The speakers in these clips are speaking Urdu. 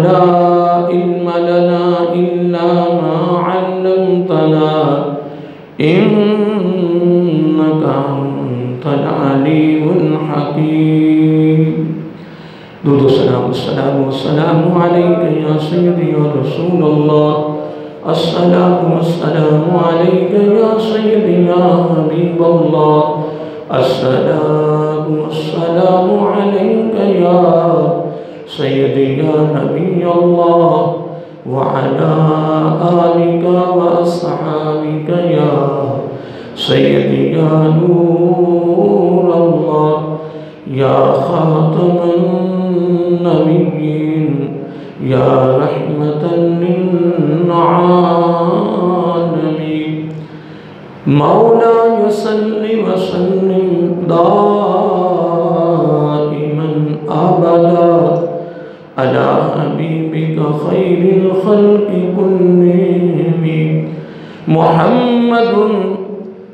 لا علم لنا إلا ما علمتنا إنك أنت العليم الحكيم. درود والسلام عليك يا سيدي يا رسول الله. الصلاة والسلام عليك يا سيدي يا حبيب الله. الصلاة والسلام عليك يا سيدي يا نبي الله وعلى آلك وأصحابك يا سيدي يا نور الله يا خاتم النبيين يا رحمة للعالمين. مولاي صل وسلم دائما أبدا على حبيبك خير الخلق كلهم محمد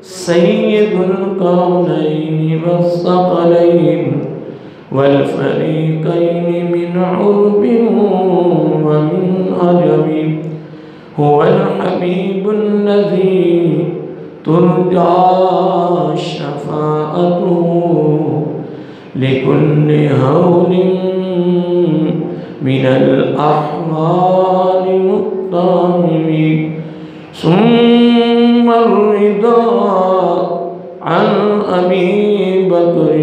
سيد الكونين والثقلين والفريقين من عرب ومن عجم. هو الحبيب الذي ترجى شفاعته لكل هول من الأحوال مقتحم. ثم الرضا عن أبي بكر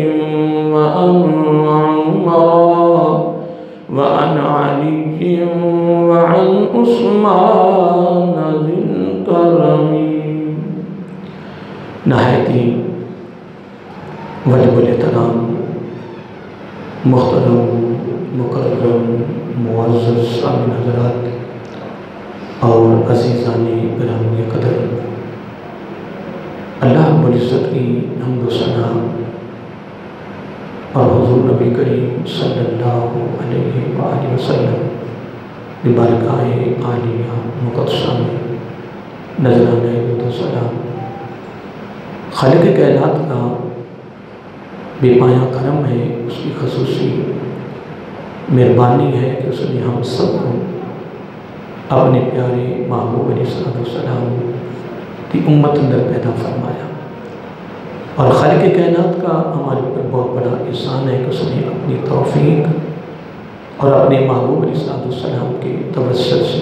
وعمر وعن علي وعن عثمان ذي الكرم. نہایتی واجب الاحترام محترم مکرم معزز سامعین حضرات اور عزیزان گرامی قدر، اللہ رب العزت کی حمد و ثنا اور حضور نبی کریم صلی اللہ علیہ وآلہ وسلم بارگاہ عالیہ مقدسہ میں نذرانہ درود و سلام خالق کائنات کا بے پایہ کرم ہے، اس کی خصوصی مہربانی ہے کہ اس نے ہم سب کو اپنے پیارے محبوب علیہ السلام کی امت اندر پیدا فرمایا. اور خالق کائنات کا ہمارے اوپر بہت بڑا احسان ہے کہ اس نے اپنی توفیق اور اپنے محبوب علیہ السلام کے توسط سے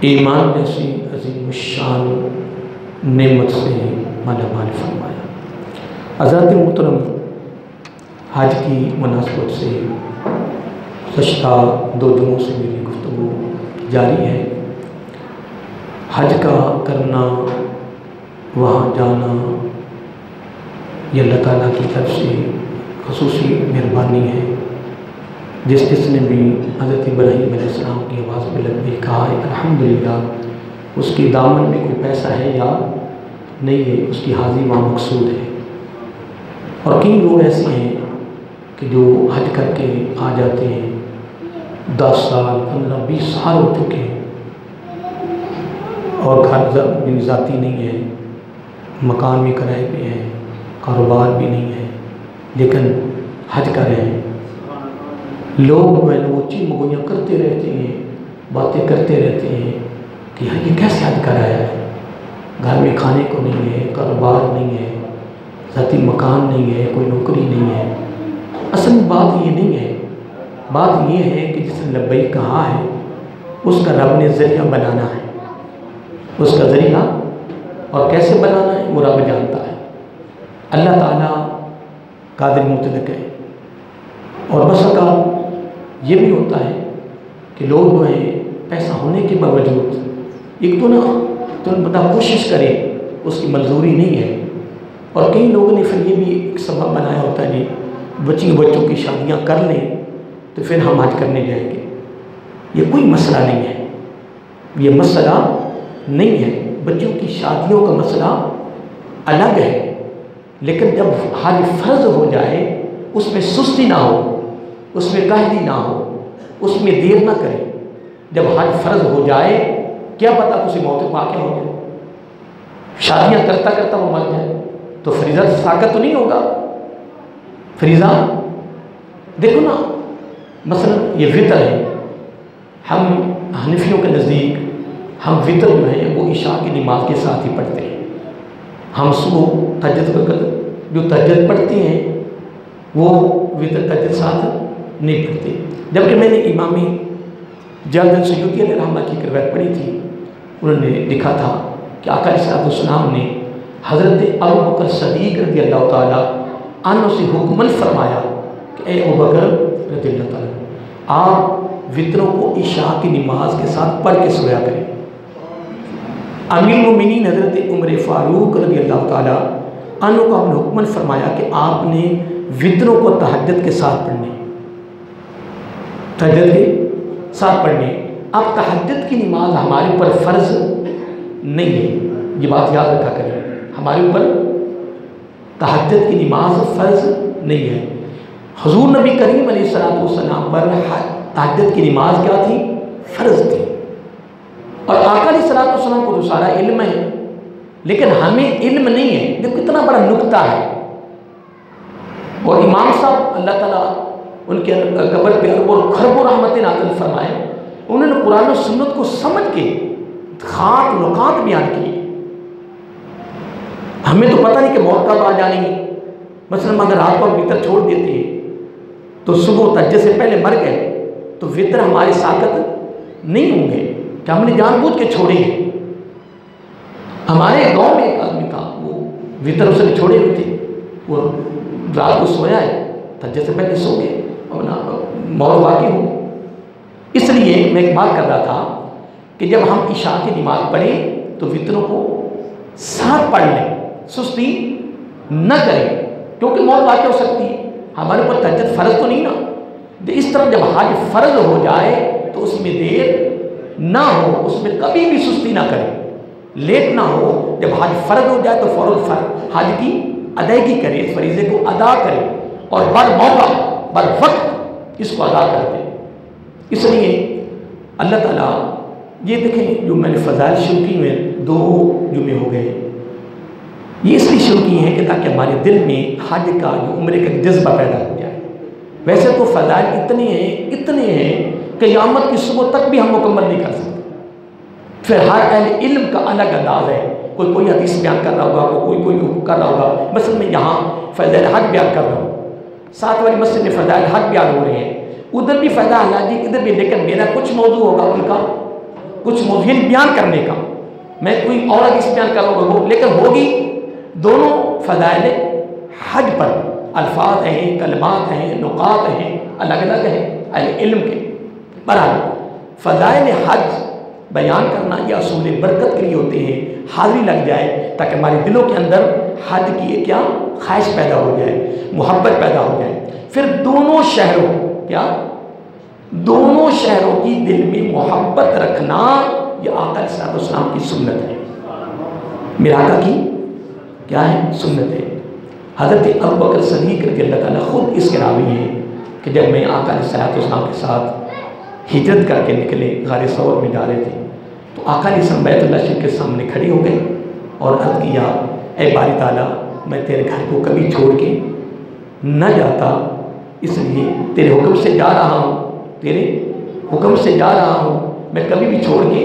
ایمان جیسی عظیم الشان نعمت سے مالا مال فرمایا. حضرات محترم، حج کی مناسبت سے گزشتہ 2 دنوں سے میری گفتگو جاری ہے. حج کا کرنا، وہاں جانا، یہ اللہ تعالیٰ کی طرف سے خصوصی مہربانی ہے. جس نے بھی حضرت ابراہیم علیہ السلام کی آواز بلند میں کہا ہے الحمدللہ، اس کی دامن میں کوئی پیسہ ہے یا نہیں ہے، اس کی حاضری وہاں مقصود ہے. اور کئی لوگ ایسے ہیں کہ جو حج کر کے آ جاتے ہیں، 10 سال 15 20 سال ہو چکے ہیں اور گھر ذاتی نہیں ہے، مکان بھی کرائے پہ ہیں، کاروبار بھی نہیں ہے، لیکن حج کر رہے ہیں. لوگ وہ چیز مگویاں کرتے رہتے ہیں، باتیں کرتے رہتے ہیں کہ یہ کیسے حج کرایا ہے، گھر میں کھانے کو نہیں ہے، کاروبار نہیں ہے، ذاتی مکان نہیں ہے، کوئی نوکری نہیں ہے. اصل بات یہ نہیں ہے، بات یہ ہے کہ جس نے لبیک کہا ہے اس کا رب نے ذریعہ بنانا ہے. اس کا ذریعہ اور کیسے بنانا ہے وہ رب جانتا ہے. اللہ تعالیٰ قادر مطلق ہے. اور بس اوقات یہ بھی ہوتا ہے کہ لوگ جو ہیں پیسہ ہونے کے باوجود ایک تو بندہ کوشش کرے، اس کی منظوری نہیں ہے. اور کئی لوگوں نے پھر یہ بھی ایک سبب بنایا ہوتا ہے جی بچوں کی شادیاں کر لیں تو پھر ہم حج کرنے جائیں گے. یہ کوئی مسئلہ نہیں ہے، یہ مسئلہ نہیں ہے. بچوں کی شادیوں کا مسئلہ الگ ہے، لیکن جب حج فرض ہو جائے اس میں سستی نہ ہو، اس میں کاہلی نہ ہو، اس میں دیر نہ کرے. جب حج فرض ہو جائے کیا پتہ کسی موت واقع ہو جائے، شادیاں کرتا کرتا وہ مر جائے تو فریضہ ساقط تو نہیں ہوگا. فریضہ دیکھو نا، مثلا یہ وطر ہے، ہم حنفیوں کے نزدیک ہم وطر جو ہیں وہ عشاء کی نماز کے ساتھ ہی پڑھتے ہیں. ہم صبح تہجد جو تہجد پڑھتے ہیں وہ وطر تہجد ساتھ نہیں پڑھتے. جبکہ میں نے امام جلال الدین سیوطی علیہ رحمہ کی روایت پڑھی تھی. انہوں نے لکھا تھا کہ آقا علیہ السلام نے حضرت ابوبکر صدیق رضی اللہ تعالیٰ عنہ سے حکماً فرمایا کہ اے ابوبکر رضی اللہ تعالیٰ آپ وطروں کو عشاء کی نماز کے ساتھ پڑھ کے سویا کریں. امیر المومنین حضرت عمر فاروق رضی اللہ تعالیٰ عنہ کو ہم نے حکماً فرمایا کہ آپ نے وطروں کو تہجد کے ساتھ پڑھنے، تہجد کے ساتھ پڑھنے. اب تہجد کی نماز ہمارے اوپر فرض نہیں ہے، یہ بات یاد رکھا کریں. ہمارے اوپر تہجد کی نماز فرض نہیں ہے. حضور نبی کریم علیہ السلام پر تہجد کی نماز کیا تھی؟ فرض تھی. اور آقا علیہ السلام کو تو سارا علم ہے، لیکن ہمیں علم نہیں ہے. دیکھو کتنا بڑا نکتہ ہے. اور امام صاحب اللہ تعالیٰ ان کے قبر پہ اور خرب و رحمت نازل فرمائے، انہوں نے قرآن و سنت کو سمجھ کے خاط نکات بیان کیے. ہمیں تو پتہ نہیں کہ موت کب آ جانی ہے. مثلا اگر رات کو ہم وطر چھوڑ دیتے ہیں تو صبح تہجد سے پہلے مر گئے تو وطر ہمارے ساقط نہیں ہوں گے کہ ہم نے جان بوجھ کے چھوڑے ہیں. ہمارے گاؤں میں ایک آدمی تھا، وہ وطر اس نے چھوڑے ہوئے تھے. وہ رات کو سویا ہے، تہجد سے پہلے سو گئے اور موت واقع ہو. اس لیے میں ایک بات کر رہا تھا کہ جب ہم عشاء کی نماز پڑھیں تو وطروں کو ساتھ پڑھ لیں، سستی نہ کریں، کیونکہ موت واقع ہو سکتی ہے. ہمارے اوپر تہجد فرض تو نہیں نا. اس طرح جب حج فرض ہو جائے تو اس میں دیر نہ ہو، اس میں کبھی بھی سستی نہ کریں، لیٹ نہ ہو. جب حج فرض ہو جائے تو فوراً حج کی ادائیگی کرے، اس فریضے کو ادا کرے اور بر موقع بر وقت اس کو ادا کر دے. اس لیے اللہ تعالیٰ یہ دیکھیں جو میں نے فضائل شروع کی میں 2 جمعے ہو گئے، یہ اس لیے شروع کی ہیں کہ تاکہ ہمارے دل میں حج کا جو عمرے کا جذبہ پیدا ہو جائے. ویسے تو فضائل اتنے ہیں کہ قیامت کی صبح تک بھی ہم مکمل نہیں کر سکتے. پھر ہر اہل علم کا الگ انداز ہے. کوئی حدیث بیان کر رہا ہوگا، کوئی کر رہا ہوگا. مثلا میں یہاں فضائل حج بیان کر رہا ہوں، ساتھ والی مسجد میں فضائل حج بیان ہو رہے ہیں، ادھر بھی فضائل حج ادھر بھی، لیکن میرا کچھ موضوع ہوگا، ان کا کچھ موضوع بیان کرنے کا. میں کوئی اور حدیث بیان کر رہا ہوں، لیکن ہوگی دونوں فضائل حج پر. الفاظ ہیں، کلمات ہیں، نقاط ہیں، الگ الگ ہیں اہل علم کے. بہرحال فضائل حج بیان کرنا یہ اصول برکت کے لیے ہوتے ہیں، حاضری لگ جائے تاکہ ہمارے دلوں کے اندر حج کی کیا خواہش پیدا ہو جائے، محبت پیدا ہو جائے. پھر دونوں شہروں کی دل میں محبت رکھنا یہ آقا علیہ السلام کی سنت ہے. میرا آقا کی کیا ہے؟ سنت ہے. حضرت ابوبکر صدیق رضی اللہ تعالیٰ خود اس کے راوی ہیں کہ جب میں آقا علیہ السلام کے ساتھ ہجرت کر کے نکلے، غار ثور میں جا رہے تھے، تو آقا علیہ السلام بیت اللہ شریف کے سامنے کھڑے ہو گئے اور عرض کیا، اے باری تعالیٰ میں تیرے گھر کو کبھی چھوڑ کے نہ جاتا، اس لیے تیرے حکم سے جا رہا ہوں، میں کبھی بھی چھوڑ کے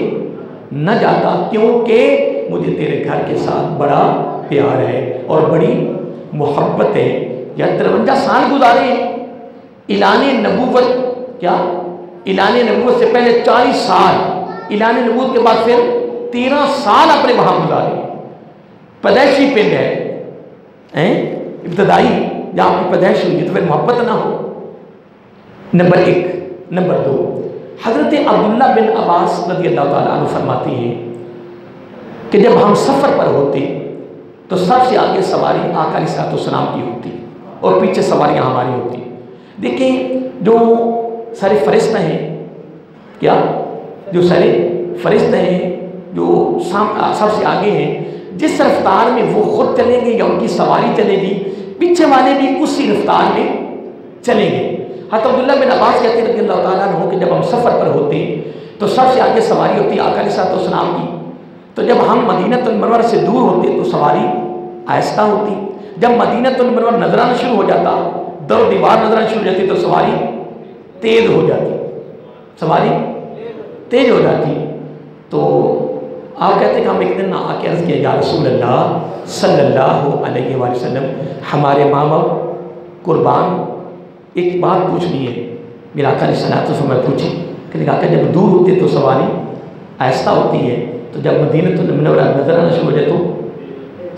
نہ جاتا، کیونکہ مجھے تیرے گھر کے ساتھ بڑا پیار ہے اور بڑی محبت ہے. یا 53 سال گزارے ہیں. اعلان نبوت سے پہلے 40 سال، اعلان نبوت کے بعد پھر 13 سال اپنے وہاں گزارے. پیدائشی پنڈ ہے ابتدائی جہاں آپ کی پیدائش ہوئی ہے، تو پھر محبت نہ ہو. نمبر 1. نمبر 2، حضرت عبداللہ بن عباس رضی اللہ تعالیٰ عنہ فرماتے ہیں کہ جب ہم سفر پر ہوتے تو سب سے آگے سواری آقا علیہ السلام کی ہوتی اور پیچھے سواریاں ہماری ہوتی. دیکھیں جو سر فرشتہ ہیں، جو سب سے آگے ہیں، جس رفتار میں وہ خود چلیں گے یا ان کی سواری چلے گی، پیچھے والے بھی اسی رفتار میں چلیں گے. حضرت عبداللہ بن عباس کہتے ہیں رضی اللہ تعالیٰ عنہ کہ جب ہم سفر پر ہوتے تو سب سے آگے سواری ہوتی آقا علیہ السلام کی. تو جب ہم مدینہ المنورہ سے دور ہوتے تو سواری آہستہ ہوتی. جب مدینہ المنورہ نظر آنا شروع ہو جاتا، در و دیوار نظر آنا شروع ہو جاتی، تو سواری تیز ہو جاتی. سواری تیز ہو جاتی. تو آپ کہتے ہیں کہ ہم ایک دن آ کے عرض کیا یا رسول اللہ صلی اللہ علیہ وآلہ وسلم ہمارے ماں باپ قربان، ایک بات پوچھنی ہے. میرا آقا علیہ الصلوۃ والسلام پوچھی کہ آقا جب دور ہوتے تو سواری آہستہ ہوتی ہے، تو جب مدینہ المنورہ نظر آنا شروع ہو جائے تو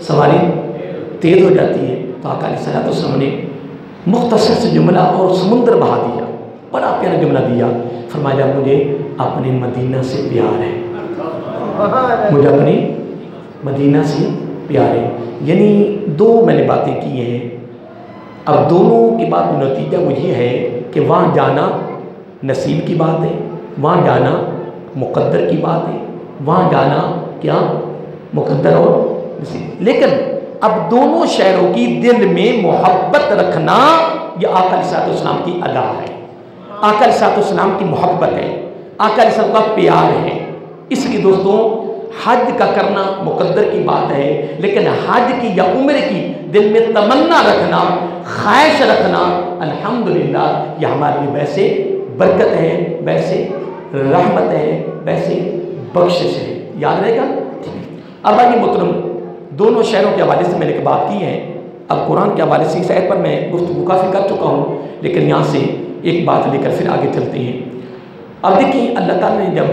سواری تیز ہو جاتی ہے. تو آقا علیہ الصلوۃ والسلام نے مختصر سے جملہ اور سمندر بہا دیا، بڑا پیارا جملہ دیا. فرمایا مجھے اپنے مدینہ سے پیار ہے، مجھے اپنی مدینہ سے پیار ہے. یعنی دو میں نے باتیں کی ہیں. اب دونوں کے بعد نتیجہ وہ یہ ہے کہ وہاں جانا نصیب کی بات ہے، وہاں جانا مقدر کی بات ہے، وہاں جانا کیا مقدر اور نصیب. لیکن اب دونوں شہروں کی دل میں محبت رکھنا یہ آقا علیہ الصلوۃ والسلام کی ادا ہے، آقا علیہ الصلوۃ والسلام کی محبت ہے، آقا علیہ السلام کا پیار ہے. اس لیے دوستوں حج کا کرنا مقدر کی بات ہے، لیکن حج کی یا عمرے کی دل میں تمنا رکھنا، خواہش رکھنا، الحمدللہ یہ ہمارے لیے ویسے برکت ہے، ویسے رحمت ہے، ویسے بخشش ہے. یاد رہے گا. اب آئیے محترم، دونوں شہروں کے حوالے سے میں نے ایک بات کی ہے. اب قرآن کے حوالے سے اس آیت پر میں گفتگو کافی کر چکا ہوں، لیکن یہاں سے ایک بات لے کر پھر آگے چلتے ہیں. اب دیکھیں اللہ تعالیٰ نے جب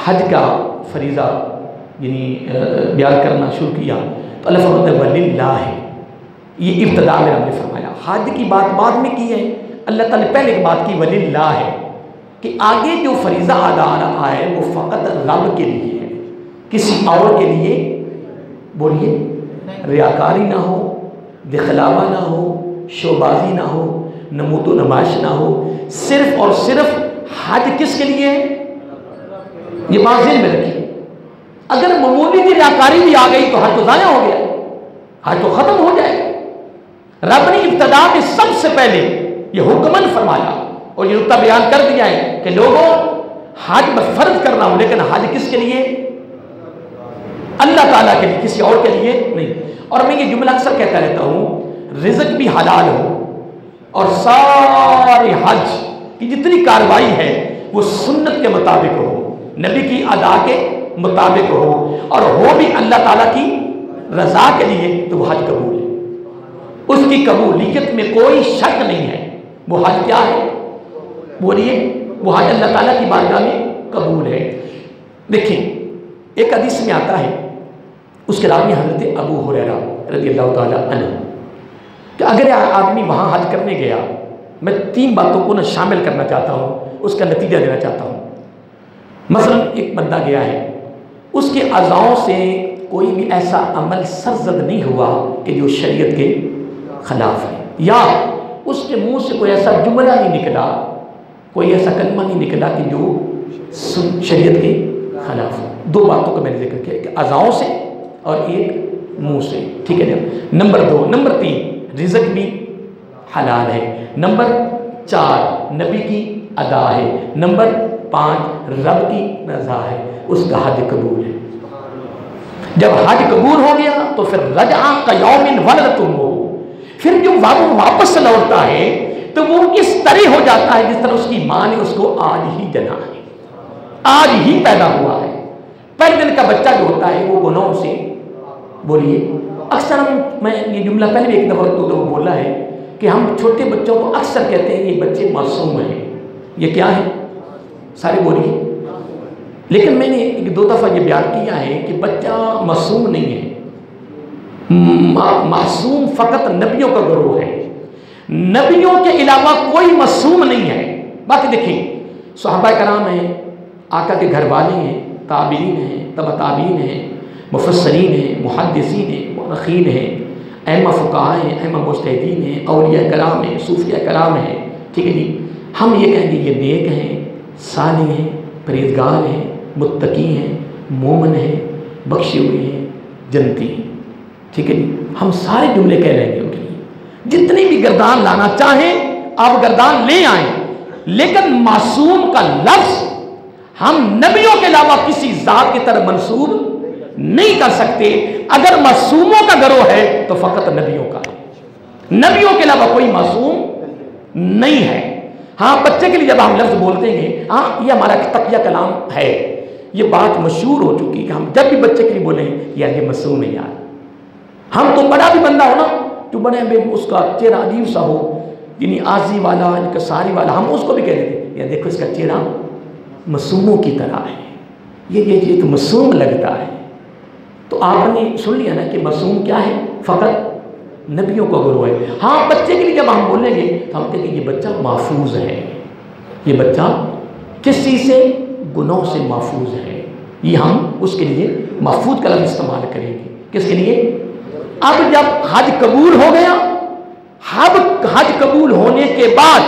حج کا فریضہ یعنی بیان کرنا شروع کیا تو اللہ فرماتا ہے وَلِلَّهِ، یہ ابتدا میں ہم نے فرمایا. حج کی بات بعد میں کی ہے. اللہ تعالیٰ نے پہلے ایک بات کی وَلِلَّهِ، کہ آگے جو فریضہ ادا آ رہا ہے وہ فقط رب کے لیے ہے، کسی اور کے لیے بولیے ریاکاری نہ ہو، دکھلاوا نہ ہو، شوبازی نہ ہو، نمود و نمائش نہ ہو. صرف اور صرف حج کس کے لیے ہے؟ یہ بات ذہن میں رکھیے. اگر معمولی کی ریاکاری بھی آ گئی تو حج تو ضائع ہو گیا، حج تو ختم ہو جائے گا. رب نے ابتدا میں سب سے پہلے یہ حکمن فرمایا اور یہ نقطہ بیان کر دیا ہے کہ لوگوں حج میں فرض کرنا ہو، لیکن حج کس کے لیے؟ اللہ تعالیٰ کے لیے، کسی اور کے لیے نہیں. اور میں یہ جملہ اکثر کہتا رہتا ہوں، رزق بھی حلال ہو اور سارے حج کی جتنی کاروائی ہے وہ سنت کے مطابق ہو، نبی کی ادا کے مطابق ہو، اور ہو بھی اللہ تعالیٰ کی رضا کے لیے، تو وہ حج قبول ہے. اس کی قبولیت میں کوئی شک نہیں ہے. وہ حج کیا ہے؟ بولیے وہ حج اللہ تعالیٰ کی بارگاہ میں قبول ہے. دیکھیں ایک حدیث میں آتا ہے، اس کے راوی حضرت ابو ہریرہ رضی اللہ تعالیٰ عنہ، کہ اگر آدمی وہاں حج کرنے گیا، میں 3 باتوں کو شامل کرنا چاہتا ہوں، اس کا نتیجہ دینا چاہتا ہوں. مثلا ایک بندہ گیا ہے، اس کے اعضاؤں سے کوئی بھی ایسا عمل سرزد نہیں ہوا کہ جو شریعت کے خلاف ہے، یا اس کے منہ سے کوئی ایسا جملہ نہیں نکلا، کوئی ایسا کلمہ نہیں نکلا کہ جو شریعت کے خلاف ہو. 2 باتوں کا میں نے ذکر کیا، کہ اعضاؤں سے اور ایک منہ سے. ٹھیک ہے جب نمبر 2. نمبر 3 رزق بھی حلال ہے. نمبر 4 نبی کی ادا ہے. نمبر 5 رب کی رضا ہے. اس کا حج قبول ہے. جب حج قبول ہو گیا تو پھر رجعہ قیوم ولدتم ہو، پھر جو واپس لوٹتا ہے تو وہ اس طرح ہو جاتا ہے جس طرح اس کی ماں نے اس کو آج ہی جنا ہے، آج ہی پیدا ہوا ہے. پہلے دن کا بچہ جو ہوتا ہے وہ گناہوں سے، بولیے اکثر میں یہ جملہ پہلے بھی ایک دفعہ بولا ہے کہ ہم چھوٹے بچوں کو اکثر کہتے ہیں یہ بچے معصوم ہیں. یہ کیا ہے؟ سارے بولیے. لیکن میں نے 1-2 دفعہ یہ بیان کیا ہے کہ بچہ معصوم نہیں ہے. معصوم فقط نبیوں کا گروہ ہے، نبیوں کے علاوہ کوئی معصوم نہیں ہے. باقی دیکھیں صحابہ کرام ہیں، آقا کے گھر والے ہیں، تابعین ہیں، تبع تابعین ہیں، مفسرین ہیں، محدثین ہیں، مؤرخین ہیں، ائمہ فقہاء ہیں، ائمہ مجتہدین ہیں، اولیاء کرام ہیں، صوفیاء کرام ہیں. ٹھیک ہے جی. ہم یہ کہیں گے یہ نیک ہیں، صالح ہیں، پرہیزگار ہیں، متقی ہیں، مومن ہیں، بخشے ہوئے ہیں، جنتی ہیں. ٹھیک ہے جی. ہم سارے جملے کہہ رہے ہیں ان کے لیے. جتنی بھی گردان لانا چاہیں آپ گردان لے آئیں، لیکن معصوم کا لفظ ہم نبیوں کے علاوہ کسی ذات کی طرف منسوب نہیں کر سکتے. اگر معصوموں کا گروہ ہے تو فقط نبیوں کا ہے، نبیوں کے علاوہ کوئی معصوم نہیں ہے. ہاں بچے کے لیے جب ہم لفظ بولتے ہیں، ہاں یہ ہمارا تقیہ کلام ہے، یہ بات مشہور ہو چکی کہ ہم جب بھی بچے کے لیے بولیں یار یہ معصوم ہے یار. ہم تو بڑا بھی بندہ ہو نا جو بڑے بے اس کا چہرہ عجیب سا ہو، یعنی آزی والا انکساری والا، ہم اس کو بھی کہہ دیتے ہیں یار دیکھو اس کا چہرہ معصوموں کی طرح ہے، یہ تو معصوم لگتا ہے. تو آپ نے سن لیا نا کہ معصوم کیا ہے؟ فقط نبیوں کا گروہ ہے. ہاں بچے کے لیے جب ہم بولیں گے تو ہم کہیں گے یہ بچہ محفوظ ہے. یہ بچہ کس چیز سے؟ گناہوں سے محفوظ ہے. یہ ہم اس کے لیے محفوظ کا لفظ استعمال کریں گے. کس کے لیے؟ اب جب حج قبول ہو گیا، حج قبول ہونے کے بعد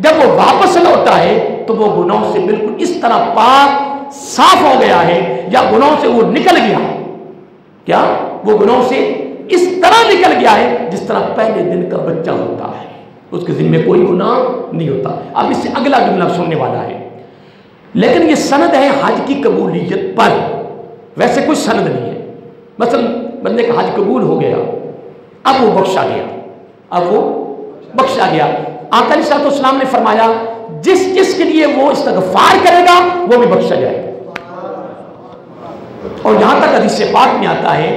جب وہ واپس لوٹا ہے تو وہ گناہوں سے بالکل اس طرح پاک صاف ہو گیا ہے، یا گناہوں سے وہ نکل گیا ہے. کیا وہ گناہوں سے اس طرح نکل گیا ہے جس طرح پہلے دن کا بچہ ہوتا ہے، اس کے ذمہ کوئی گناہ نہیں ہوتا. اب اس سے اگلا جملہ سننے والا ہے، لیکن یہ سند ہے حج کی قبولیت پر، ویسے کوئی سند نہیں ہے. مثلا بندے کا حج قبول ہو گیا، اب وہ بخشا گیا، آقا علیہ الصلوۃ والسلام نے فرمایا جس کے لیے وہ استغفار کرے گا وہ بھی بخشا جائے گا. اور یہاں تک حدیث پاک میں آتا ہے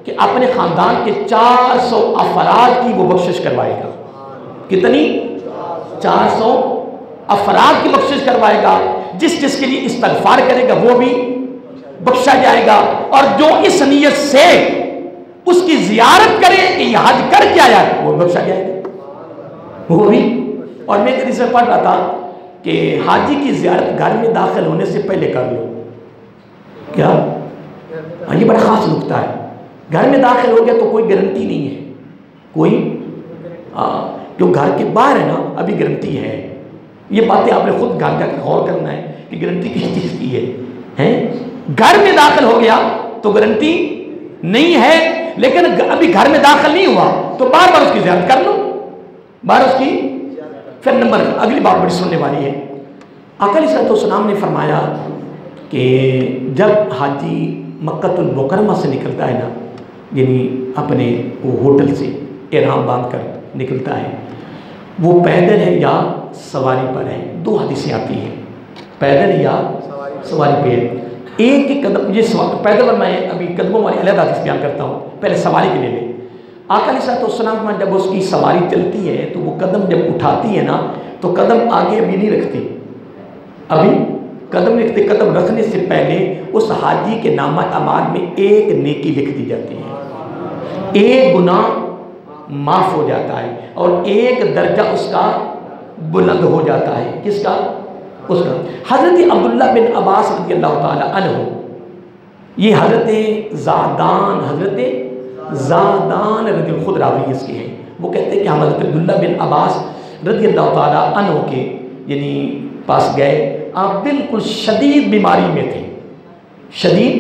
کہ اپنے خاندان کے 400 افراد کی وہ بخشش کروائے گا. کتنی؟ 400 افراد کی بخشش کروائے گا. جس کے لیے استغفار کرے گا وہ بھی بخشا جائے گا، اور جو اس نیت سے اس کی زیارت کرے کہ یہ حج کر کے آیا وہ بخشا جائے گا وہ بھی. اور میں حدیث میں پڑھ رہا تھا کہ حاجی کی زیارت گھر میں داخل ہونے سے پہلے کر لو. کیا؟ یہ بڑا خاص نکتہ ہے. گھر میں داخل ہو گیا تو کوئی گارنٹی نہیں ہے، کوئی جو گھر کے باہر ہے نا ابھی گارنٹی ہے. یہ باتیں آپ نے خود گھر جا کے غور کرنا ہے کہ گارنٹی کس چیز کی ہے. گھر میں داخل ہو گیا تو گارنٹی نہیں ہے، لیکن ابھی گھر میں داخل نہیں ہوا تو بار بار اس کی زیارت کر لو، بار اس کی. پھر نمبر اگلی بات بڑی سننے والی ہے. آقا علیہ الصلوۃ والسلام نے فرمایا کہ جب حاجی مکہ المکرمہ سے نکلتا ہے نا، یعنی اپنے وہ ہوٹل سے احرام باندھ کر نکلتا ہے، وہ پیدل ہے یا سواری پر ہے؟ 2 حدیثیں آتی ہیں، پیدل یا سواری پہ ہے. ایک ایک قدم، یہ پیدل اور میں ابھی قدموں والی علیحدہ حدیث بیان کرتا ہوں، پہلے سواری کے لیے. آقا علیہ الصلوۃ والسلام جب اس کی سواری چلتی ہے تو وہ قدم جب اٹھاتی ہے نا تو قدم آگے ابھی نہیں رکھتی، ابھی قدم رکھتے. قدم رکھنے سے پہلے اس حاجی کے نامہ اعمال میں ایک نیکی لکھ دی جاتی ہے، ایک گناہ معاف ہو جاتا ہے، اور ایک درجہ اس کا بلند ہو جاتا ہے. کس کا؟ اس کا. حضرت عبداللہ بن عباس رضی اللہ تعالی عنہ، یہ حضرت زادان رضی اللہ خود راوی اس کے ہیں، وہ کہتے ہیں کہ ہم حضرت عبداللہ بن عباس رضی اللہ تعالی عنہ کے یعنی پاس گئے. آپ بالکل شدید بیماری میں تھے، شدید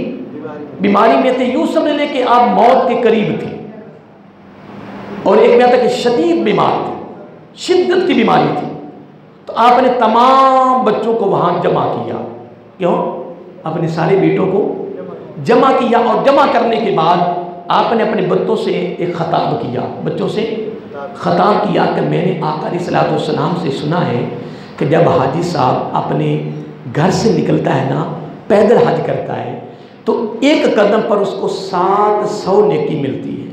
بیماری میں تھے، یوں سمجھ لیں کہ آپ موت کے قریب تھے. اور ایک میں آتا کہ شدید بیمار تھے، شدت کی بیماری تھی. تو آپ نے تمام بچوں کو وہاں جمع کیا. کیوں؟ اپنے سارے بیٹوں کو جمع کیا، اور جمع کرنے کے بعد آپ نے اپنے بچوں سے ایک خطاب کیا، بچوں سے خطاب کیا کہ میں نے آقا علیہ الصلوۃ والسلام سے سنا ہے کہ جب حاجی صاحب اپنے گھر سے نکلتا ہے نا، پیدل حج کرتا ہے، تو ایک قدم پر اس کو 700 نیکی ملتی ہے.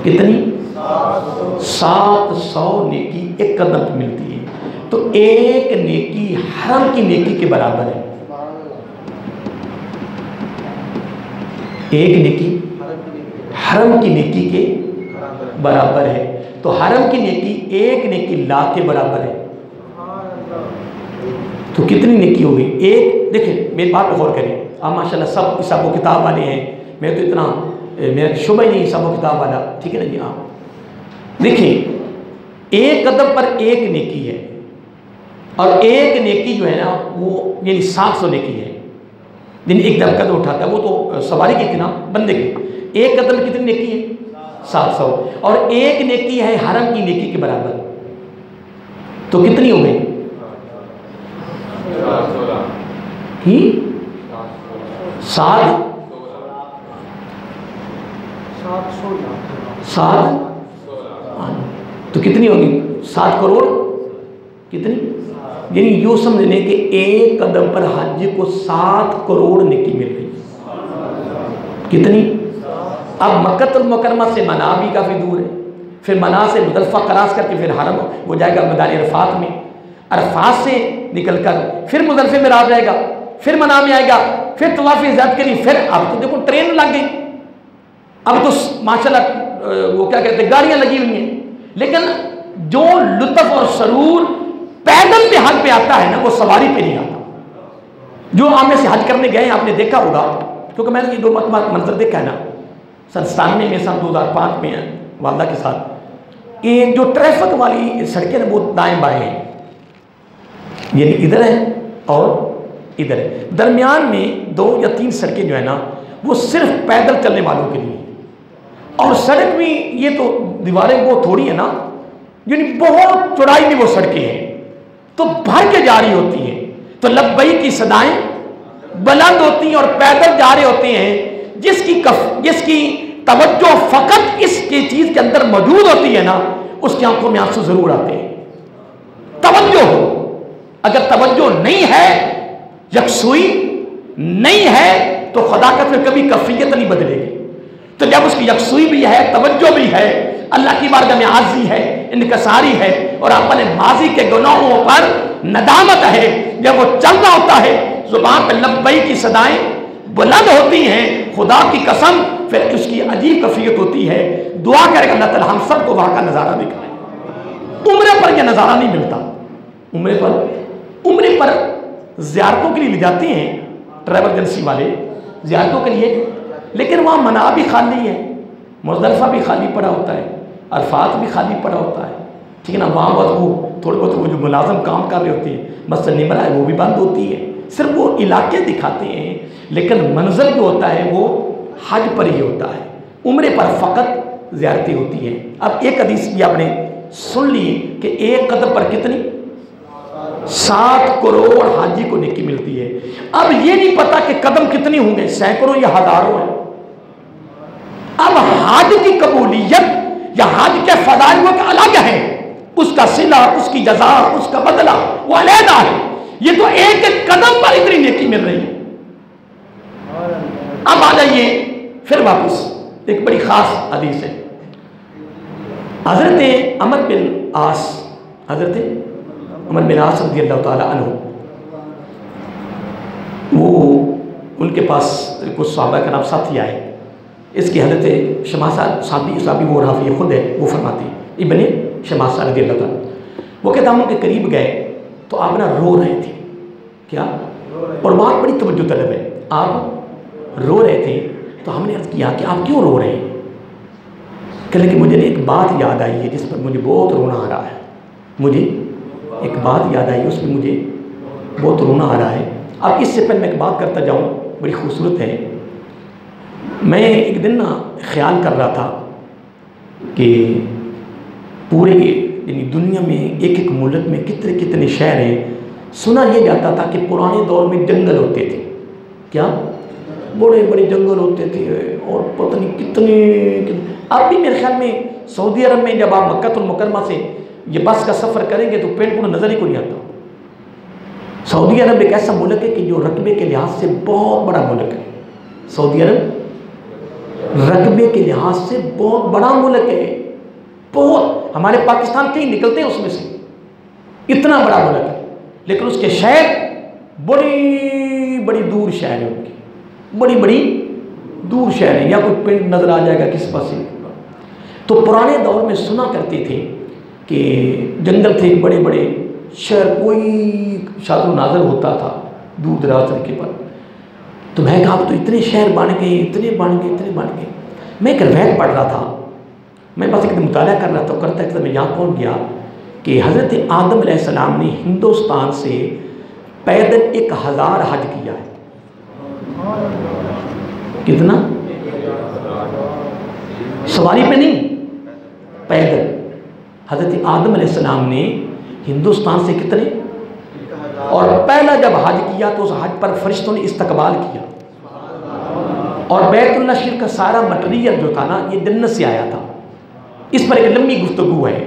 کتنی؟ 700 نیکی ایک قدم پر ملتی ہے. تو ایک نیکی حرم کی نیکی کے برابر ہے. ایک نیکی حرم کی نیکی کے برابر ہے. تو حرم کی نیکی ایک نیکی لاکھ کے برابر ہے. تو کتنی نیکی ہوگی؟ ایک. دیکھیں میری بات پہ غور کریں. آپ ماشاءاللہ سب حساب و کتاب والے ہیں، میں تو اتنا میرا شعبہ ہی نہیں حساب و کتاب والا، ٹھیک ہے نا جی. آپ دیکھیں ایک قدم پر ایک نیکی ہے، اور ایک نیکی جو ہے نا وہ یعنی 700 نیکی ہے. یعنی ایک دم قدم اٹھاتا ہے، وہ تو سواری کی تھی نا، بندے کی. ایک قدم کتنی نیکی ہے؟ 700. اور ایک نیکی ہے حرم کی نیکی کے برابر. تو کتنی ہو گئی؟ 7 تو کتنی ہوگی؟ 7 کروڑ کتنی؟ یعنی یوں سمجھ لیں کہ ایک قدم پر حج کو 7 کروڑ نیکی مل رہی ہے۔ کتنی؟ اب مکۃ المکرمہ سے منا بھی کافی دور ہے، پھر منا سے مزدلفہ کراس کر کے پھر حرم وہ جائے گا میدان عرفات میں، عرفات سے نکل کر پھر مزدلفے میں رات جائے گا، پھر منا میں آئے گا، پھر طواف افاضہ کے لیے پھر اب تو دیکھو ٹرین لگ گئی، اب تو ماشاءاللہ وہ کیا کہتے ہیں گاڑیاں لگی ہوئی ہیں، لیکن جو لطف اور سرور پیدل پہ حج پہ آتا ہے نا وہ سواری پہ نہیں آتا۔ جو عام سے حج کرنے گئے ہیں آپ نے دیکھا ہوگا، کیونکہ میں نے یہ 2 مرتبہ منظر دیکھا ہے نا، سن 97 میں سن 2005 میں والدہ کے ساتھ، کہ جو ٹریفک والی سڑکیں وہ دائیں بائیں ہیں، یعنی ادھر ہے اور ادھر ہے، درمیان میں 2 یا 3 سڑکیں جو ہے نا وہ صرف پیدل چلنے والوں کے لیے، اور سڑک بھی یہ تو دیواریں وہ تھوڑی ہے نا، یعنی بہت چوڑائی میں وہ سڑکیں ہیں تو بھر کے جاری ہوتی ہیں، تو لبیک کی صدائیں بلند ہوتی ہیں اور پیدل جا رہے ہوتے ہیں، جس کی توجہ فقط اس کی چیز کے اندر موجود ہوتی ہے نا اس کی آنکھوں میں آنسو ضرور آتے ہیں۔ توجہ ہو، اگر توجہ نہیں ہے، یکسوئی نہیں ہے تو خداقت میں کبھی کیفیت نہیں بدلے گی۔ تو جب اس کی یکسوئی بھی ہے، توجہ بھی ہے، اللہ کی بارگاہ میں عاجزی ہے، انکساری ہے، اور اپنے ماضی کے گناہوں پر ندامت ہے، جب وہ چل رہا ہوتا ہے زبان پہ لبیک کی صدائیں بلند ہوتی ہیں، خدا کی قسم پھر اس کی عجیب کیفیت ہوتی ہے۔ دعا کرے کہ اللہ تعالی ہم سب کو وہاں کا نظارہ دکھائے۔ عمرے پر یہ نظارہ نہیں ملتا، عمرے پر زیارتوں کے لیے لے جاتے ہیں ٹریول ایجنسی والے زیارتوں کے لیے، لیکن وہاں منا بھی خالی ہے، مزدلفہ بھی خالی پڑا ہوتا ہے، عرفات بھی خالی پڑا ہوتا ہے، ٹھیک ہے نا، وہاں بس وہ تھوڑے بہت وہ جو ملازم کام کر رہے ہوتے ہیں، مسجد نمرہ ہے وہ بھی بند ہوتی ہے، صرف وہ علاقے دکھاتے ہیں، لیکن منظر جو ہوتا ہے وہ حج پر ہی ہوتا ہے، عمرے پر فقط زیارتیں ہوتی ہیں۔ اب ایک حدیث بھی آپ نے سن لی کہ ایک قدم پر کتنی؟ 7 کروڑ حاجی کو نیکی ملتی ہے۔ اب یہ نہیں پتا کہ قدم کتنی ہوں گے، سینکڑوں یا ہزاروں ہیں۔ اب حج کی قبولیت یا حج کے فضائل وہ الگ ہے، اس کا صلہ، اس کی جزا، اس کا بدلہ وہ علیحدہ ہے، یہ تو ایک ایک قدم پر اتنی نیکی مل رہی ہے۔ اب آ جائیے پھر واپس، ایک بڑی خاص حدیث ہے، حضرت عمر بن عاص رضی اللہ تعالی عنہ، وہ ان کے پاس کچھ صحابہ کا نام ساتھی آئے، اس کی حضرت شماسہ صحابی وہ راوی خود ہے، وہ فرماتے ہیں ابن شماسہ رضی اللہ تعالی، وہ کہتا ہم ان کے قریب گئے تو آپ نا رو رہے تھے، کیا؟ اور بات بڑی توجہ طلب ہے، آپ رو رہے تھے تو ہم نے عرض کیا کہ آپ کیوں رو رہے ہیں؟ کہ مجھے ایک بات یاد آئی ہے جس پر مجھے بہت رونا آ رہا ہے، مجھے ایک بات یاد آئی اس میں مجھے بہت رونا آ رہا ہے۔ اب اس سے پہلے میں ایک بات کرتا جاؤں، بڑی خوبصورت ہے، میں ایک دن نا خیال کر رہا تھا کہ پورے یعنی دنیا میں ایک ایک ملک میں کتنے کتنے شہر ہیں، سنا یہ جاتا تھا کہ پرانے دور میں جنگل ہوتے تھے، کیا؟ بڑے بڑے جنگل ہوتے تھے اور پتہ نہیں کتنے، اب بھی میرے خیال میں سعودی عرب میں جب آپ مکۃ المکرمہ سے یہ بس کا سفر کریں گے تو پینٹ کو نظر ہی کو نہیں آتا۔ سعودی عرب ایک ایسا ملک ہے کہ جو رقبے کے لحاظ سے بہت بڑا ملک ہے، سعودی عرب رقبے کے لحاظ سے بہت بڑا ملک ہے، بہت، ہمارے پاکستان کہیں نکلتے ہیں اس میں سے، اتنا بڑا ملک ہے، لیکن اس کے شہر بڑی بڑی دور شہر ہیں، ان کی بڑی بڑی دور شہر ہیں، یا کوئی پنڈ نظر آ جائے گا کس پاس سے۔ تو پرانے دور میں سنا کرتے تھے کہ جنگل تھے، بڑے بڑے شہر، کوئی شاد و نازل ہوتا تھا دور دراز طریقے پر، تو میں کہا اب تو اتنے شہر بن گئے، اتنے بن گئے۔ میں ایک روایت پڑھ رہا تھا، میں بس ایک مطالعہ کر رہا تھا، کرتا ہے میں یہاں پہنچ گیا کہ حضرت آدم علیہ السلام نے ہندوستان سے پیدل 1000 حج کیا ہے۔ کتنا؟ سواری پہ نہیں، پیدل۔ حضرت آدم علیہ السلام نے ہندوستان سے کتنے؟ اور پہلا جب حج کیا تو اس حج پر فرشتوں نے استقبال کیا، اور بیت اللہ شریف کا سارا مٹیریل جو تھا نا یہ جنت سے آیا تھا۔ اس پر ایک لمبی گفتگو ہے،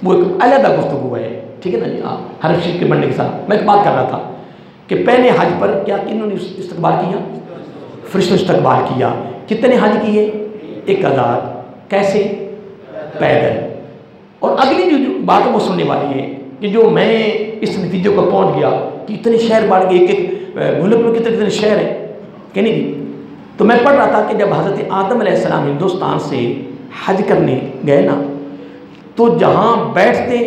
وہ ایک علیحدہ گفتگو ہے، ٹھیک ہے نا جی. حرم شریف کے بننے کے ساتھ میں ایک بات کر رہا تھا کہ پہلے حج پر کیا کنہوں نے استقبال کیا؟ فرشتوں نے استقبال کیا. کتنے حج کیے؟ 1000. کیسے؟ پیدل. اور اگلی جو بات وہ سننے والی ہے کہ جو میں اس نتیجے کو پہنچ گیا کہ اتنے شہر بڑھ گئے، ایک ملک میں کتنے شہر ہیں کہ نہیں. تو میں پڑھ رہا تھا کہ جب حضرت آدم علیہ السلام ہندوستان سے حج کرنے گئے نا، تو جہاں بیٹھتے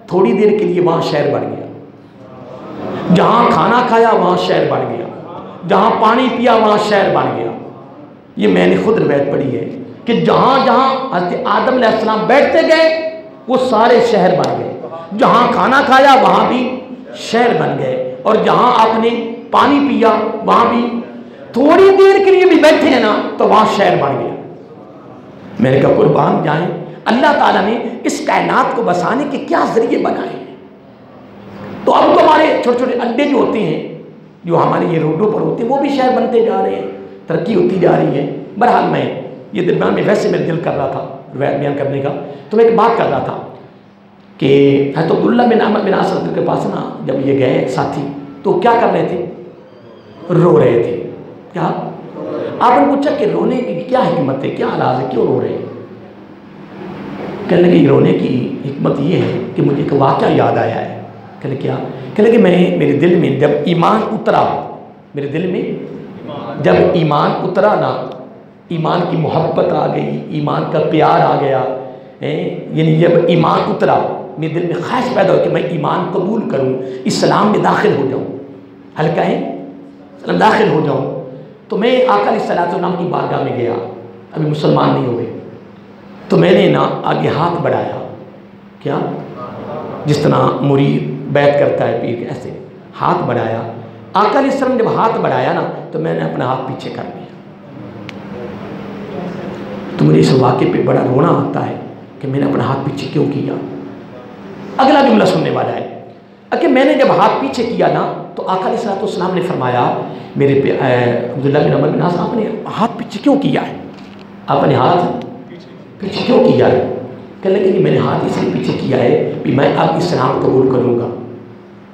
تھوڑی دیر کے لیے وہاں شہر بڑھ گیا، جہاں کھانا کھایا وہاں شہر بڑھ گیا، جہاں پانی پیا وہاں شہر بڑھ گیا. یہ میں نے خود روایت پڑھی ہے کہ جہاں جہاں حضرت آدم علیہ السلام بیٹھتے گئے وہ سارے شہر بن گئے، جہاں کھانا کھایا وہاں بھی شہر بن گئے، اور جہاں آپ نے پانی پیا وہاں بھی تھوڑی دیر کے لیے بھی بیٹھے ہیں نا تو وہاں شہر بن گیا. میں نے کہا قربان جائیں، اللہ تعالیٰ نے اس کائنات کو بسانے کے کیا ذریعے بنائے ہیں. تو اب تو ہمارے چھوٹے چھوٹے اڈے جو ہوتے ہیں، جو ہمارے یہ روڈوں پر ہوتے ہیں، وہ بھی شہر بنتے جا رہے ہیں، ترقی ہوتی جا رہی ہے. بہرحال میں یہ درمیان میں ویسے میرے دل کر رہا تھا روایت بیان کرنے کا، تو میں ایک بات کر رہا تھا کہ حضرت عبداللہ بن عمر بن عاص کے پاس نا جب یہ گئے ساتھی تو کیا کر رہے تھے؟ رو رہے تھے. کیا آپ نے پوچھا کہ رونے کی کیا حکمت ہے، کیا علاج ہے، کیوں رو رہے ہیں؟ کہنے لگے رونے کی حکمت یہ ہے کہ مجھے ایک واقعہ یاد آیا ہے. کہنے کیا؟ کہنے کہ میرے دل میں جب ایمان اترا، میرے دل میں جب ایمان اترا نا، ایمان کی محبت آ گئی، ایمان کا پیار آ گیا، یعنی جب ایمان اترا میرے دل میں خواہش پیدا ہو کہ میں ایمان قبول کروں، اسلام میں داخل ہو جاؤں، ہلکا ہے اسلام داخل ہو جاؤں. تو میں آقا علیہ الصلوۃ والسلام کی بارگاہ میں گیا، ابھی مسلمان نہیں ہوئے، تو میں نے نا آگے ہاتھ بڑھایا، کیا جس طرح مرید بیعت کرتا ہے پیر کے، ایسے ہاتھ بڑھایا. آقا علیہ السلام جب ہاتھ بڑھایا نا تو میں نے اپنا ہاتھ پیچھے کر لیا. تو مجھے اس واقعے پہ بڑا رونا آتا ہے کہ میں نے اپنا ہاتھ پیچھے کیوں کیا. اگلا جملہ سننے والا ہے کہ میں نے جب ہاتھ پیچھے کیا نا تو آقا علیہ السلام نے فرمایا میرے پہ عبداللہ بن عمر بن عاص، آپ نے ہاتھ پیچھے کیوں کیا ہے؟ آپ نے ہاتھ پیچھے کیوں کیا ہے؟ کہنے لگے کہ میں نے ہاتھ اس لیے پیچھے کیا ہے کہ میں اب اسلام قبول کروں گا،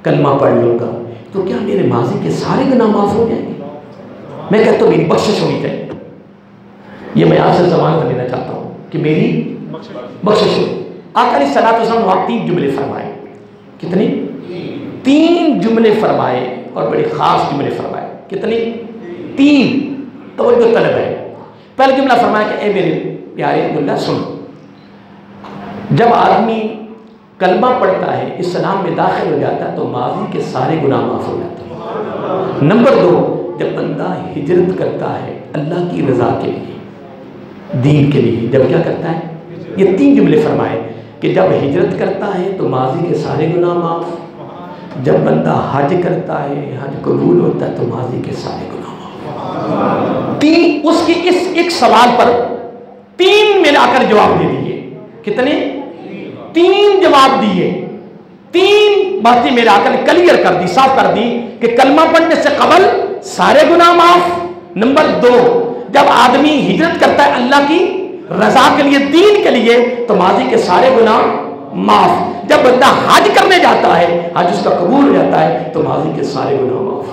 کلمہ پڑھ لوں گا، تو کیا میرے ماضی کے سارے گناہ معاف ہو جائیں گے؟ میں کہتا ہوں میری بخشش ہونی چاہیے. یہ میں آپ سے زبان کر لینا چاہتا ہوں کہ میری بخشش ہو. آقا علیہ الصلوۃ والسلام وہاں 3 جملے فرمائے. کتنے؟ 3 جملے فرمائے، اور بڑے خاص جملے فرمائے. کتنے؟ 3. توجہ طلب ہے. پہلا جملہ فرمایا کہ اے میرے پیارے عبداللہ سن، جب آدمی کلمہ پڑھتا ہے، اسلام میں داخل ہو جاتا ہے تو ماضی کے سارے گناہ معاف ہو جاتے ہیں. نمبر 2، جب بندہ ہجرت کرتا ہے اللہ کی رضا کے لیے، دین کے لیے، جب کیا کرتا ہے؟ یہ 3 جملے فرمائے کہ جب ہجرت کرتا ہے تو ماضی کے سارے گناہ معاف، جب بندہ حج کرتا ہے حج قبول ہوتا ہے تو ماضی کے سارے گناہ معاف. 3 اس کی اس ایک سوال پر 3 ملا کر جواب دے دیے. کتنے؟ 3 جواب دیے. 3 باتیں ملا کر کلیئر کر دی، صاف کر دی کہ کلمہ پڑھنے سے قبل سارے گناہ معاف. نمبر 2، جب آدمی ہجرت کرتا ہے اللہ کی رضا کے لیے، دین کے لیے، تو ماضی کے سارے گناہ معاف. جب بندہ حج کرنے جاتا ہے، حج اس کا قبول ہو جاتا ہے تو ماضی کے سارے گناہ معاف،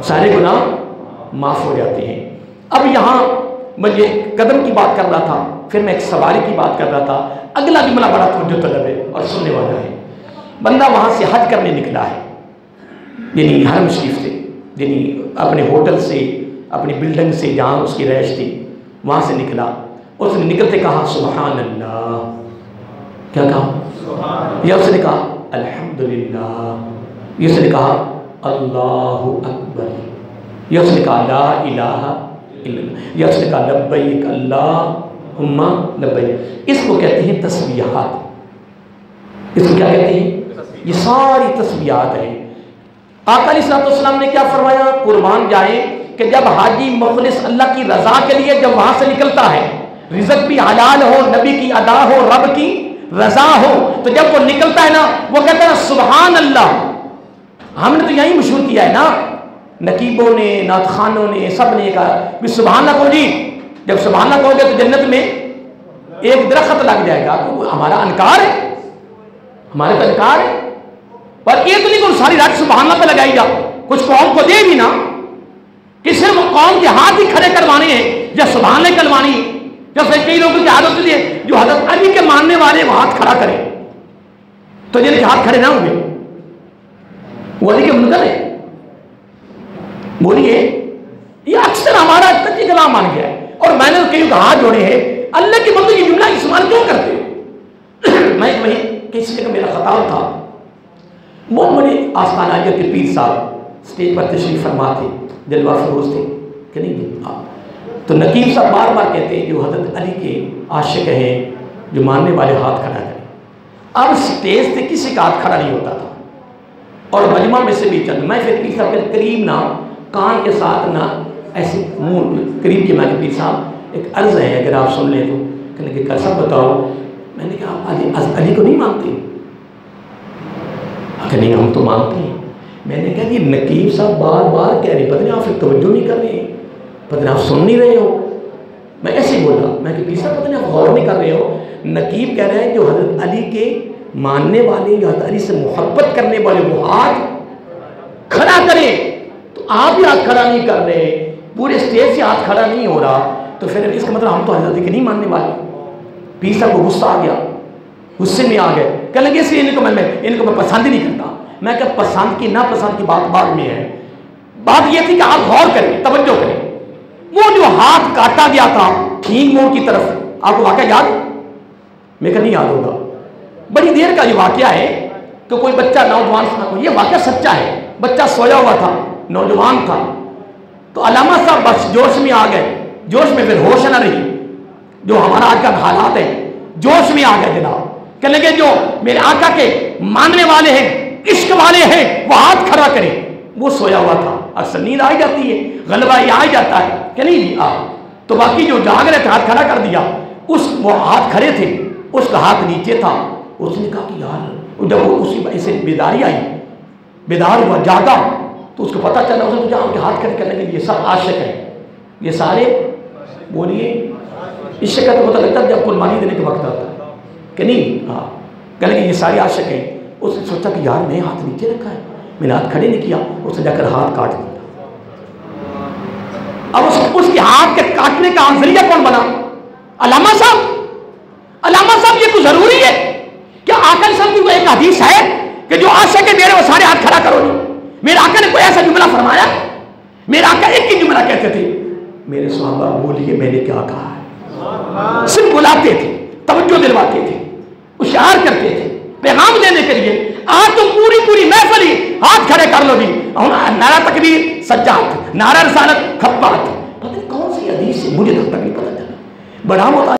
سارے گناہ معاف ہو جاتے ہیں. اب یہاں مجھے قدم کی بات کر رہا تھا، پھر میں ایک سواری کی بات کر رہا تھا. اگلا جملہ بڑا توجہ طلب ہے اور سننے والا ہے. بندہ وہاں سے حج کرنے نکلا ہے، یعنی حرم شریف سے، یعنی اپنے ہوٹل سے، اپنی بلڈنگ سے جہاں اس کی رہائش تھی وہاں سے نکلا. اس نے نکلتے کہا سبحان اللہ. کیا کہا؟ یا اس نے کہا الحمدللہ، یا اس نے کہا اللہ اکبر، یا اس نے کہا لا الہ الا اللہ، یا اس نے کہا لبیک اللہم لبیک. اس کو کہتے ہیں تسبیحات. اس کو کیا کہتے ہیں؟ یہ ساری تسبیحات ہیں. آقا علیہ السلام نے کیا فرمایا؟ قربان جائے کہ جب حاجی مخلص اللہ کی رضا کے لیے جب وہاں سے نکلتا ہے، رزق بھی حلال ہو، نبی کی ادا ہو، رب کی رضا ہو، تو جب وہ نکلتا ہے نا وہ کہتا ہے سبحان اللہ. ہم نے تو یہی مشہور کیا ہے نا، نقیبوں نے، نعت خوانوں نے، سب نے کہا سبحان اللہ کو جی. جب سبحان اللہ کہو گے تو جنت میں ایک درخت لگ جائے گا. تو ہمارا انکار ہے. ہمارے تو انکار ہے. پر یہ تو نہیں کہ ساری رات سبحان اللہ پہ لگائی جا. کچھ قوم کو دے بھی نا کہ صرف قوم کے ہاتھ ہی کھڑے کروانے ہیں یا سبحان اللہ کروانی ہے. جیسے کئی لوگوں کی عادت ہوتی ہے جو حضرت علی کے ماننے والے وہ ہاتھ کھڑا کریں تو جن کے ہاتھ کھڑے نہ ہوئے وہ علی کے منکر ہے. بولیے یہ اکثر ہمارا کچی کلام مان گیا ہے. اور میں نے کئی ہاتھ جوڑے ہیں اللہ کے بندے کی جملہ استعمال کیوں کرتے ہیں؟ میں وہیں کسی جگہ میرا خطاب تھا. بہت بڑے آستانہ عالیہ کے پیر صاحب اسٹیج پر تشریف فرما تھے, جلوہ فروز تھے کہ نہیں. تو نقیب صاحب بار بار کہتے ہیں جو حضرت علی کے عاشق ہیں جو ماننے والے ہاتھ کھڑا کریں. اب اسٹیج سے کسی کا ہاتھ کھڑا نہیں ہوتا تھا اور مجمع میں سے بھی چل. میں پھر پیر صاحب کے قریب نہ کان کے ساتھ نہ ایسے منہ قریب کے. میں نے پیر صاحب ایک عرض ہے اگر آپ سن لیں تو. کہنے کہ کر صاحب بتاؤ. میں نے کہا آپ علی کو نہیں مانتے؟ کہ نہیں ہم تو مانتے ہیں. میں نے کہا یہ نقیب صاحب بار بار کہہ رہے, پتہ نہیں آپ پھر توجہ نہیں کر رہے ہیں, پتہ نہیں آپ سن نہیں رہے ہو. میں ایسے ہی بولا, میں کہ پیر صاحب پتہ نہیں آپ غور نہیں کر رہے ہو. نقیب کہہ رہے ہیں جو حضرت علی کے ماننے والے یا حضرت علی سے محبت کرنے والے وہ ہاتھ کھڑا کریں, تو آپ ہی ہاتھ کھڑا نہیں کر رہے, پورے اسٹیج سے ہاتھ کھڑا نہیں ہو رہا, تو پھر اس کا مطلب ہم تو حضرت علی کے نہیں ماننے والے. پیر صاحب کو غصہ آ گیا, غصے میں آ گئے. کہنے لگے اس لیے ان کو میں پسند ہی نہیں کرتا. میں کہ پسند کی ناپسند کی بات بعد میں ہے. بات یہ تھی کہ آپ غور کریں, توجہ کریں. وہ جو ہاتھ کاٹا گیا تھا ٹھینگ موڑ کی طرف, آپ کو واقعہ یاد؟ میں کہ نہیں یاد ہوگا. بڑی دیر کا یہ واقعہ ہے کہ کوئی بچہ نوجوان, یہ واقعہ سچا ہے. بچہ سویا ہوا تھا, نوجوان تھا, تو علامہ صاحب بس جوش میں آ گئے. جوش میں پھر ہوش نہ رہی, جو ہمارا آج کا حالات ہے. جوش میں آ گئے جناب. کہنے لگے جو میرے آقا کے ماننے والے ہیں, عشق والے ہیں, وہ ہاتھ کھڑا کریں. وہ سویا ہوا تھا, اکثر نیند آئی جاتی ہے, غلبہ یہ آ جاتا ہے کہ نہیں بھی آ. تو باقی جو جاگ رہے تھے ہاتھ کھڑا کر دیا. وہ ہاتھ کھڑے تھے, اس کا ہاتھ نیچے تھا. اس نے کہا کہ یار, جب وہ اسی ایسے بیداری آئی, بیدار ہوا, جاگا, تو اس کو پتہ چلا. اس نے کہا کہ ہاتھ کھڑے کرنے کے یہ سب عاشق ہیں, یہ سارے. بولیے عشق کا تو پتہ لگتا ہے جب قربانی دینے کا وقت آتا ہے کہ نہیں. ہاں, کہنے کہ یہ سارے عاشق ہیں. اس نے سوچا کہ یار میں ہاتھ نیچے رکھا ہے, میں نے ہاتھ کھڑے نہیں کیا. اس نے جا کر ہاتھ کاٹ دیا. اب اس کے ہاتھ کے کاٹنے کا ذریعہ کون بنا؟ علامہ صاحب. علامہ صاحب یہ تو ضروری ہے. کیا آقا صاحب کی وہ ایک حدیث ہے کہ جو عاشق ہے میرے وہ سارے ہاتھ کھڑا کرو نہیں؟ میرے آقا نے کوئی ایسا جملہ فرمایا؟ میرے آقا ایک ہی جملہ کہتے تھے, میرے صحابہ بولیے میں نے کیا کہا ہے. صرف بلاتے تھے, توجہ دلواتے تھے, اشعار کرتے تھے پیغام دینے کے لیے. آج تو پوری محفل ہی ہاتھ کھڑے کر لو جی. نعرہ تکبیر سجاد, نعرہ رسالت خطبات, پتہ نہیں کون سی حدیث ہے, مجھے تک نہیں پتہ چلا. بڑا